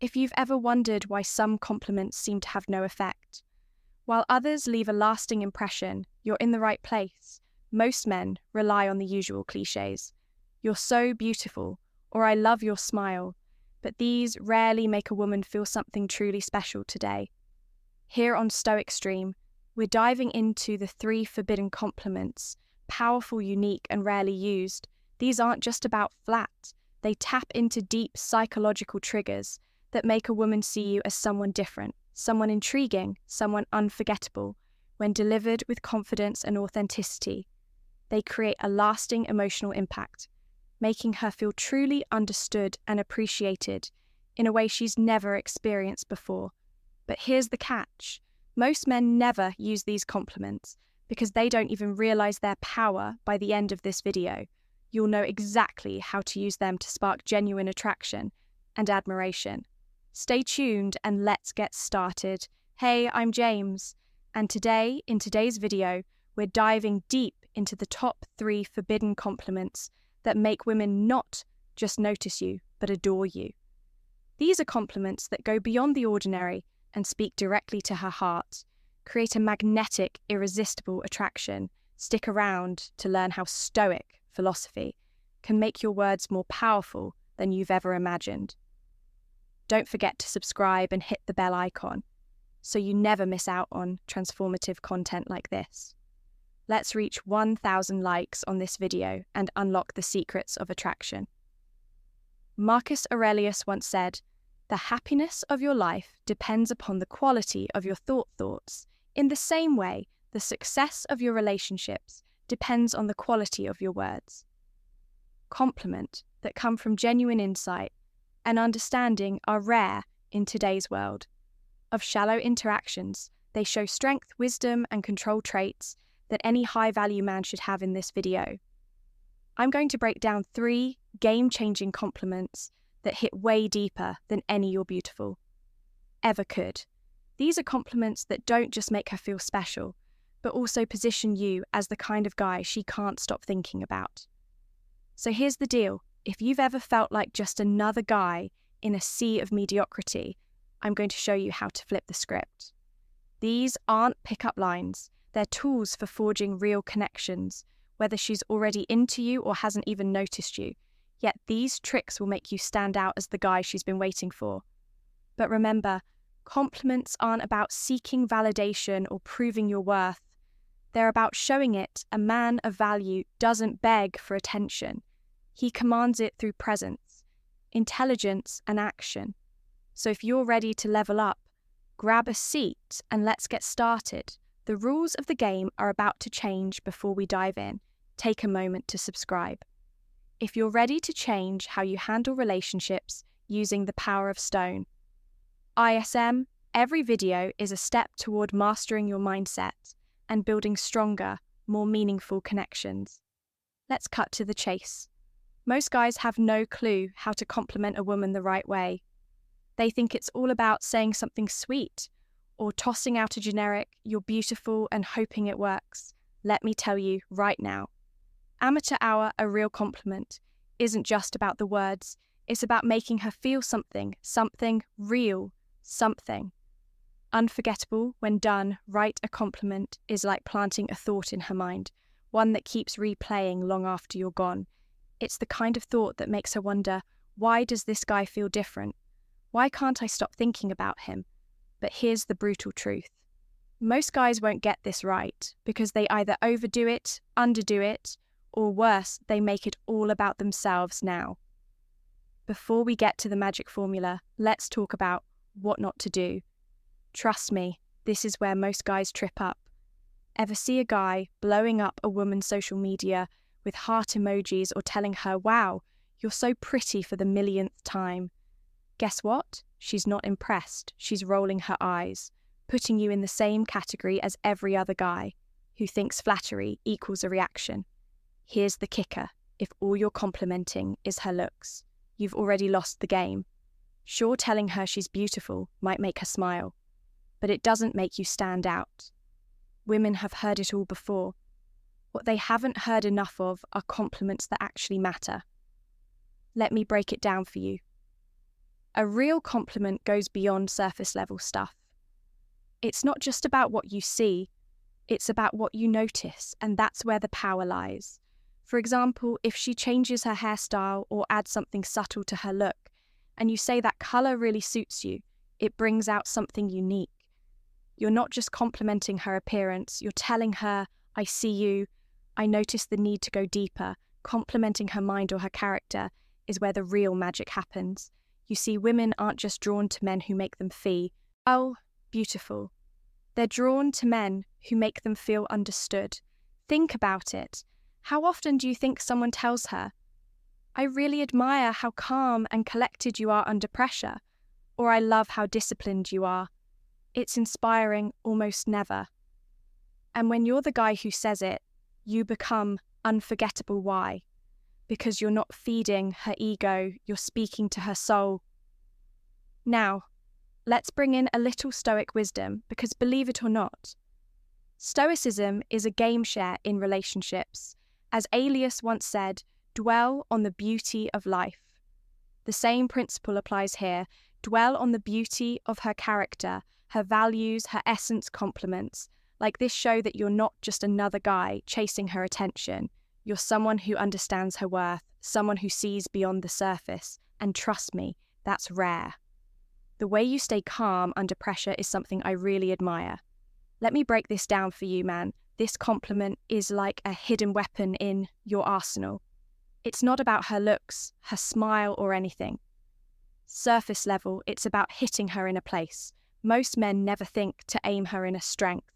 If you've ever wondered why some compliments seem to have no effect, while others leave a lasting impression, you're in the right place. Most men rely on the usual cliches. You're so beautiful, or I love your smile, but these rarely make a woman feel something truly special today. Here on Stoic Stream, we're diving into the 3 forbidden compliments, powerful, unique, and rarely used. These aren't just about flat, they tap into deep psychological triggers that make a woman see you as someone different, someone intriguing, someone unforgettable. When delivered with confidence and authenticity, they create a lasting emotional impact, making her feel truly understood and appreciated in a way she's never experienced before. But here's the catch. Most men never use these compliments because they don't even realize their power. By the end of this video, you'll know exactly how to use them to spark genuine attraction and admiration. Stay tuned and let's get started. Hey, I'm James, and today, in today's video, we're diving deep into the top 3 forbidden compliments that make women not just notice you, but adore you. These are compliments that go beyond the ordinary and speak directly to her heart, create a magnetic, irresistible attraction. Stick around to learn how Stoic philosophy can make your words more powerful than you've ever imagined. Don't forget to subscribe and hit the bell icon so you never miss out on transformative content like this. Let's reach 1,000 likes on this video and unlock the secrets of attraction. Marcus Aurelius once said, "The happiness of your life depends upon the quality of your thoughts. In the same way, the success of your relationships depends on the quality of your words." Compliments that come from genuine insight and understanding are rare in today's world. Of shallow interactions, they show strength, wisdom, and control traits that any high-value man should have in this video. I'm going to break down 3 game-changing compliments that hit way deeper than any "you're beautiful" ever could. These are compliments that don't just make her feel special, but also position you as the kind of guy she can't stop thinking about. So here's the deal. If you've ever felt like just another guy in a sea of mediocrity, I'm going to show you how to flip the script. These aren't pickup lines. They're tools for forging real connections, whether she's already into you or hasn't even noticed you. Yet these tricks will make you stand out as the guy she's been waiting for. But remember, compliments aren't about seeking validation or proving your worth. They're about showing it. A man of value doesn't beg for attention. He commands it through presence, intelligence, and action. So if you're ready to level up, grab a seat and let's get started. The rules of the game are about to change. Before we dive in, take a moment to subscribe. If you're ready to change how you handle relationships using the power of stone. ISM, every video is a step toward mastering your mindset and building stronger, more meaningful connections. Let's cut to the chase. Most guys have no clue how to compliment a woman the right way. They think it's all about saying something sweet or tossing out a generic "you're beautiful" and hoping it works. Let me tell you right now, amateur hour, a real compliment, isn't just about the words. It's about making her feel something real, something unforgettable. When done right, a compliment is like planting a thought in her mind, one that keeps replaying long after you're gone. It's the kind of thought that makes her wonder, why does this guy feel different? Why can't I stop thinking about him? But here's the brutal truth. Most guys won't get this right because they either overdo it, underdo it, or worse, they make it all about themselves now. Before we get to the magic formula, let's talk about what not to do. Trust me, this is where most guys trip up. Ever see a guy blowing up a woman's social media with heart emojis or telling her, "Wow, you're so pretty" for the millionth time? Guess what? She's not impressed. She's rolling her eyes, putting you in the same category as every other guy who thinks flattery equals a reaction. Here's the kicker. If all you're complimenting is her looks, you've already lost the game. Sure, telling her she's beautiful might make her smile, but it doesn't make you stand out. Women have heard it all before. What they haven't heard enough of are compliments that actually matter. Let me break it down for you. A real compliment goes beyond surface level stuff. It's not just about what you see, it's about what you notice, and that's where the power lies. For example, if she changes her hairstyle or adds something subtle to her look, and you say that colour really suits you, it brings out something unique. You're not just complimenting her appearance, you're telling her, I see you, I notice the need to go deeper. Complimenting her mind or her character is where the real magic happens. You see, women aren't just drawn to men who make them feel, oh, beautiful. They're drawn to men who make them feel understood. Think about it. How often do you think someone tells her, I really admire how calm and collected you are under pressure, or I love how disciplined you are? It's inspiring almost never. And when you're the guy who says it, you become unforgettable. Why? Because you're not feeding her ego, you're speaking to her soul. Now, let's bring in a little Stoic wisdom, because believe it or not, Stoicism is a game share in relationships. As Aelius once said, dwell on the beauty of life. The same principle applies here. Dwell on the beauty of her character, her values, her essence, compliments. Like this, show that you're not just another guy chasing her attention. You're someone who understands her worth, someone who sees beyond the surface. And trust me, that's rare. The way you stay calm under pressure is something I really admire. Let me break this down for you, man. This compliment is like a hidden weapon in your arsenal. It's not about her looks, her smile, or anything. Surface level, it's about hitting her in a place. Most men never think to aim her in a strength.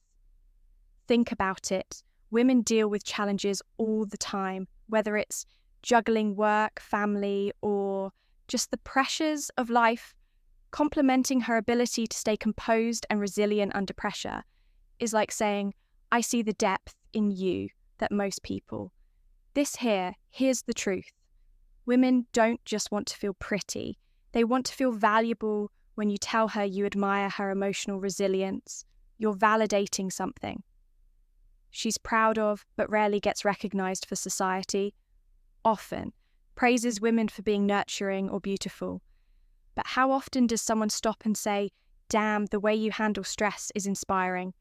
Think about it. Women deal with challenges all the time, whether it's juggling work, family, or just the pressures of life. Complimenting her ability to stay composed and resilient under pressure is like saying, I see the depth in you that most people. Here's the truth. Women don't just want to feel pretty. They want to feel valuable. When you tell her you admire her emotional resilience, you're validating something she's proud of but rarely gets recognized for society. Often praises women for being nurturing or beautiful. But how often does someone stop and say, damn, the way you handle stress is inspiring?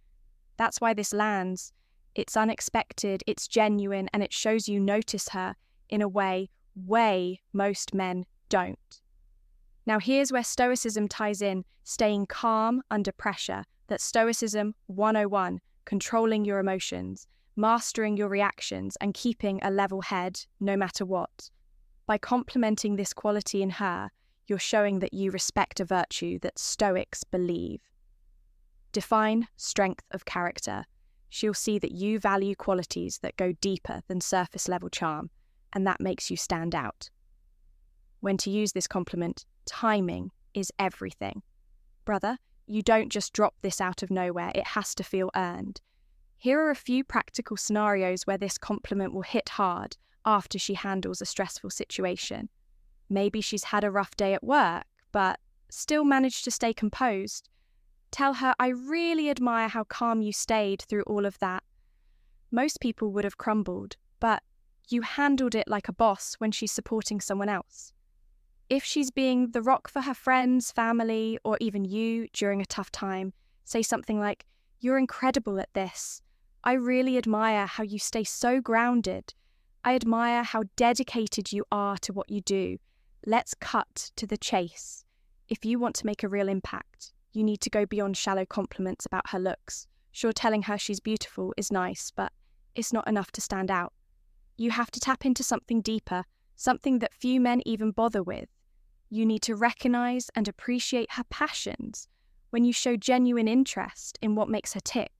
That's why this lands. It's unexpected, it's genuine, and it shows you notice her in a way most men don't. Now here's where Stoicism ties in, staying calm under pressure. That's Stoicism 101, controlling your emotions, mastering your reactions, and keeping a level head no matter what. By complimenting this quality in her, you're showing that you respect a virtue that Stoics believe. Define strength of character. She'll see that you value qualities that go deeper than surface level charm, and that makes you stand out. When to use this compliment, timing is everything. Brother, you don't just drop this out of nowhere, it has to feel earned. Here are a few practical scenarios where this compliment will hit hard after she handles a stressful situation. Maybe she's had a rough day at work, but still managed to stay composed. Tell her, I really admire how calm you stayed through all of that. Most people would have crumbled, but you handled it like a boss when she's supporting someone else. If she's being the rock for her friends, family, or even you during a tough time, say something like, you're incredible at this. I really admire how you stay so grounded. I admire how dedicated you are to what you do. Let's cut to the chase. If you want to make a real impact, you need to go beyond shallow compliments about her looks. Sure, telling her she's beautiful is nice, but it's not enough to stand out. You have to tap into something deeper, something that few men even bother with. You need to recognize and appreciate her passions. When you show genuine interest in what makes her tick,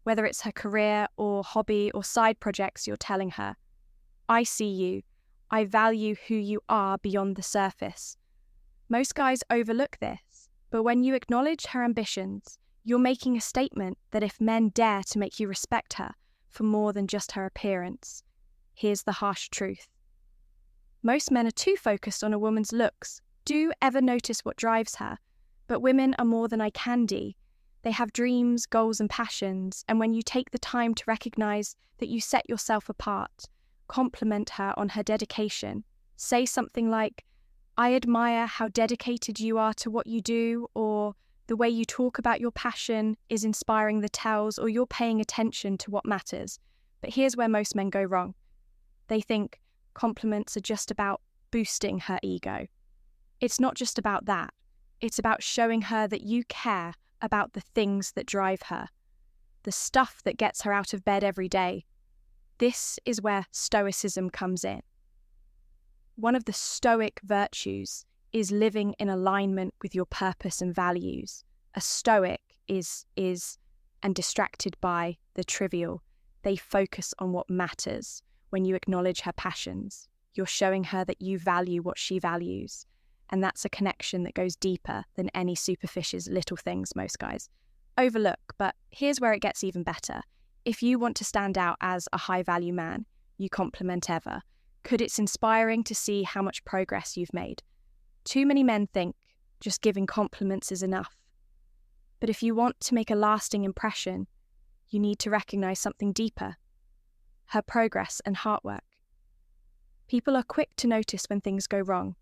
whether it's her career or hobby or side projects, you're telling her, I see you. I value who you are beyond the surface. Most guys overlook this, but when you acknowledge her ambitions, you're making a statement that if men dare to make you respect her for more than just her appearance, here's the harsh truth. Most men are too focused on a woman's looks. Do ever notice what drives her? But women are more than eye candy. They have dreams, goals, and passions, and when you take the time to recognize that you set yourself apart, compliment her on her dedication, say something like, I admire how dedicated you are to what you do, or the way you talk about your passion is inspiring the tells, or you're paying attention to what matters. But here's where most men go wrong. They think compliments are just about boosting her ego. It's not just about that. It's about showing her that you care about the things that drive her, the stuff that gets her out of bed every day. This is where Stoicism comes in. One of the Stoic virtues is living in alignment with your purpose and values. A Stoic is and distracted by the trivial. They focus on what matters. When you acknowledge her passions, you're showing her that you value what she values. And that's a connection that goes deeper than any superficial little things most guys overlook. But here's where it gets even better. If you want to stand out as a high-value man, you compliment ever. It's inspiring to see how much progress you've made. Too many men think just giving compliments is enough. But if you want to make a lasting impression, you need to recognize something deeper: her progress and hard work. People are quick to notice when things go wrong.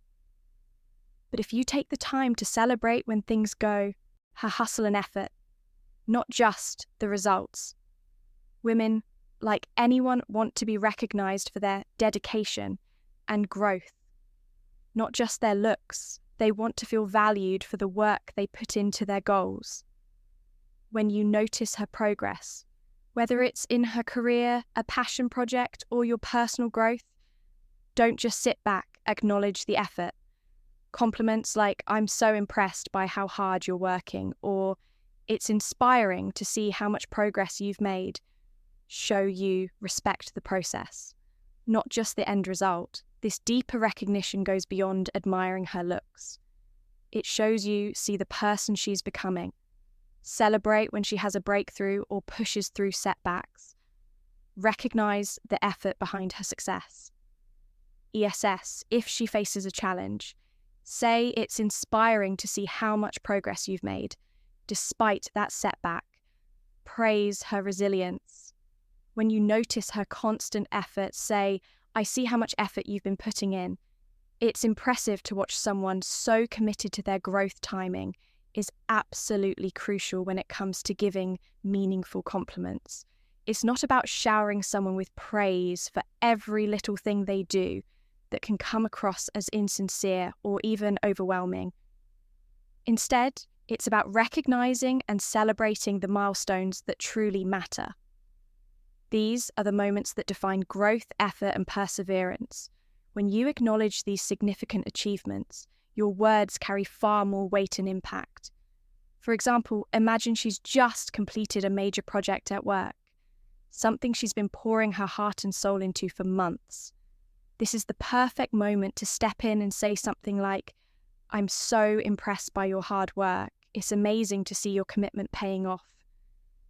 But if you take the time to celebrate when things go, her hustle and effort, not just the results. Women, like anyone, want to be recognized for their dedication and growth, not just their looks. They want to feel valued for the work they put into their goals. When you notice her progress, whether it's in her career, a passion project, or your personal growth, don't just sit back, acknowledge the effort. Compliments like, "I'm so impressed by how hard you're working," or "It's inspiring to see how much progress you've made," show you respect the process, not just the end result. This deeper recognition goes beyond admiring her looks. It shows you see the person she's becoming. Celebrate when she has a breakthrough or pushes through setbacks. Recognize the effort behind her success. ESS, if she faces a challenge, say it's inspiring to see how much progress you've made, despite that setback. Praise her resilience. When you notice her constant effort, say, "I see how much effort you've been putting in." It's impressive to watch someone so committed to their growth. Timing is absolutely crucial when it comes to giving meaningful compliments. It's not about showering someone with praise for every little thing they do that can come across as insincere or even overwhelming. Instead, it's about recognizing and celebrating the milestones that truly matter. These are the moments that define growth, effort, and perseverance. When you acknowledge these significant achievements, your words carry far more weight and impact. For example, imagine she's just completed a major project at work, something she's been pouring her heart and soul into for months. This is the perfect moment to step in and say something like, "I'm so impressed by your hard work. It's amazing to see your commitment paying off."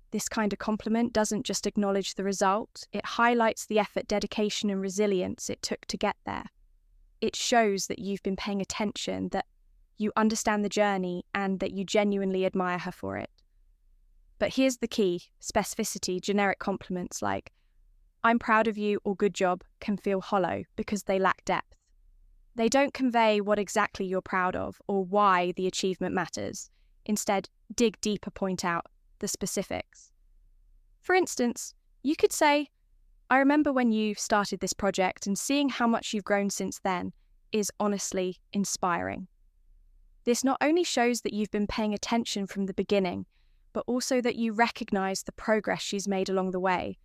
This kind of compliment doesn't just acknowledge the result, it highlights the effort, dedication, and resilience it took to get there. It shows that you've been paying attention, that you understand the journey, and that you genuinely admire her for it. But here's the key: specificity. Generic compliments like, "I'm proud of you" or "good job" can feel hollow because they lack depth. They don't convey what exactly you're proud of or why the achievement matters. Instead, dig deeper, point out the specifics. For instance, you could say, "I remember when you started this project, and seeing how much you've grown since then is honestly inspiring." This not only shows that you've been paying attention from the beginning, but also that you recognize the progress she's made along the way.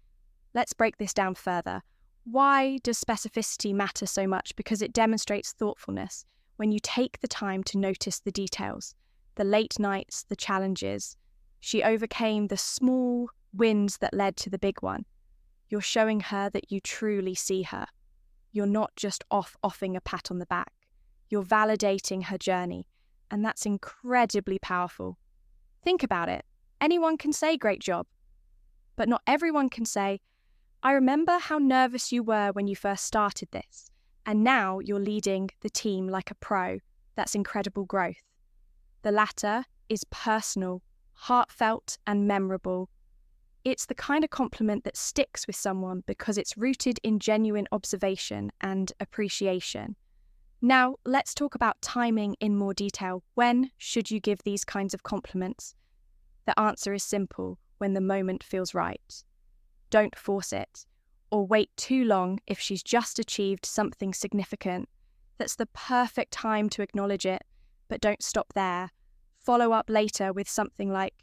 Let's break this down further. Why does specificity matter so much? Because it demonstrates thoughtfulness. When you take the time to notice the details, the late nights, the challenges, she overcame the small wins that led to the big one. You're showing her that you truly see her. You're not just offering a pat on the back. You're validating her journey, and that's incredibly powerful. Think about it. Anyone can say "great job," but not everyone can say, "I remember how nervous you were when you first started this, and now you're leading the team like a pro." That's incredible growth. The latter is personal, heartfelt, and memorable. It's the kind of compliment that sticks with someone because it's rooted in genuine observation and appreciation. Now, let's talk about timing in more detail. When should you give these kinds of compliments? The answer is simple: when the moment feels right. Don't force it, or wait too long if she's just achieved something significant. That's the perfect time to acknowledge it, but don't stop there. Follow up later with something like,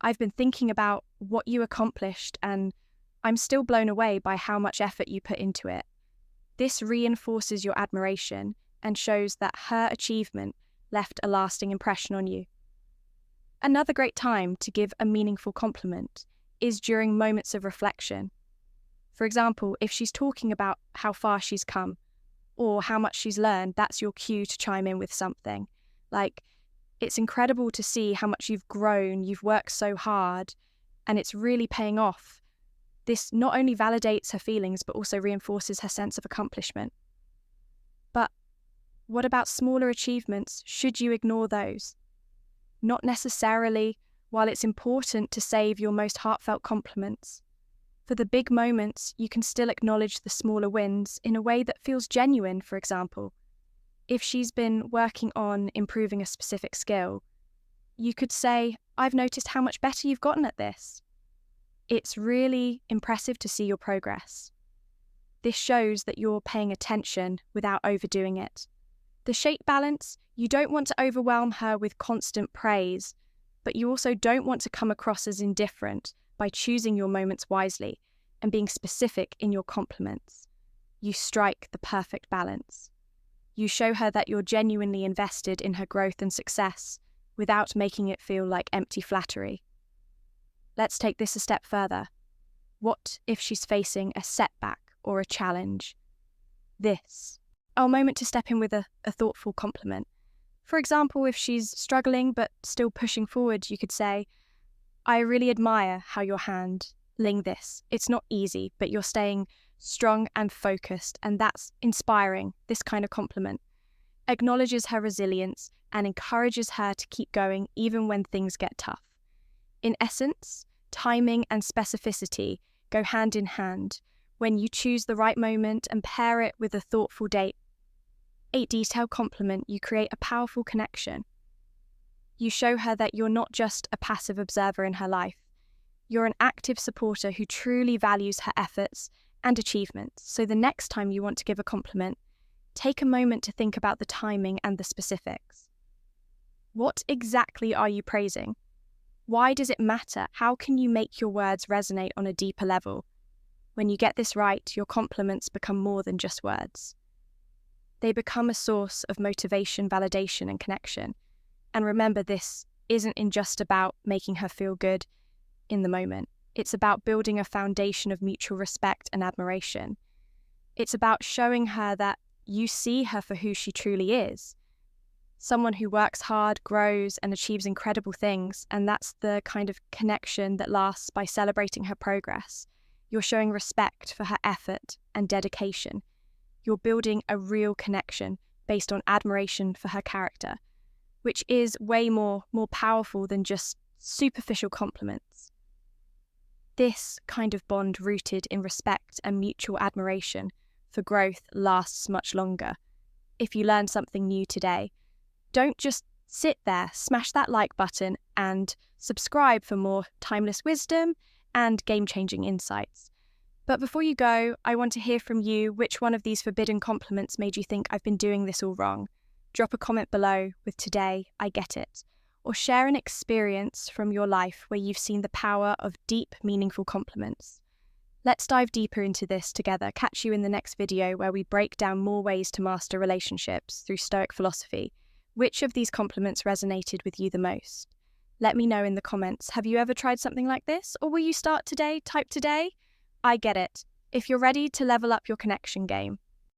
"I've been thinking about what you accomplished, and I'm still blown away by how much effort you put into it." This reinforces your admiration and shows that her achievement left a lasting impression on you. Another great time to give a meaningful compliment is during moments of reflection. For example, if she's talking about how far she's come or how much she's learned, that's your cue to chime in with something like, "It's incredible to see how much you've grown, you've worked so hard, and it's really paying off." This not only validates her feelings, but also reinforces her sense of accomplishment. But what about smaller achievements? Should you ignore those? Not necessarily. While it's important to save your most heartfelt compliments, for the big moments, you can still acknowledge the smaller wins in a way that feels genuine. For example, if she's been working on improving a specific skill, you could say, "I've noticed how much better you've gotten at this. It's really impressive to see your progress." This shows that you're paying attention without overdoing it. The shape balance: you don't want to overwhelm her with constant praise, but you also don't want to come across as indifferent. By choosing your moments wisely and being specific in your compliments, you strike the perfect balance. You show her that you're genuinely invested in her growth and success without making it feel like empty flattery. Let's take this a step further. What if she's facing a setback or a challenge? This, a moment to step in with a thoughtful compliment. For example, if she's struggling but still pushing forward, you could say, "I really admire how you're handling this. It's not easy, but you're staying strong and focused, and that's inspiring." This kind of compliment acknowledges her resilience and encourages her to keep going even when things get tough. In essence, timing and specificity go hand in hand. When you choose the right moment and pair it with a thoughtful a detailed compliment, you create a powerful connection. You show her that you're not just a passive observer in her life. You're an active supporter who truly values her efforts and achievements. So the next time you want to give a compliment, take a moment to think about the timing and the specifics. What exactly are you praising? Why does it matter? How can you make your words resonate on a deeper level? When you get this right, your compliments become more than just words. They become a source of motivation, validation, and connection. And remember, this isn't just about making her feel good in the moment. It's about building a foundation of mutual respect and admiration. It's about showing her that you see her for who she truly is. Someone who works hard, grows, and achieves incredible things, and that's the kind of connection that lasts. By celebrating her progress, you're showing respect for her effort and dedication. You're building a real connection based on admiration for her character, which is way more powerful than just superficial compliments. This kind of bond rooted in respect and mutual admiration for growth lasts much longer. If you learn something new today, don't just sit there. Smash that like button and subscribe for more timeless wisdom and game-changing insights. But before you go, I want to hear from you. Which one of these forbidden compliments made you think I've been doing this all wrong? Drop a comment below with "Today I get it," or share an experience from your life where you've seen the power of deep, meaningful compliments. Let's dive deeper into this together. Catch you in the next video where we break down more ways to master relationships through Stoic philosophy. Which of these compliments resonated with you the most? Let me know in the comments. Have you ever tried something like this? Or will you start today? Type "Today I get it" if you're ready to level up your connection game.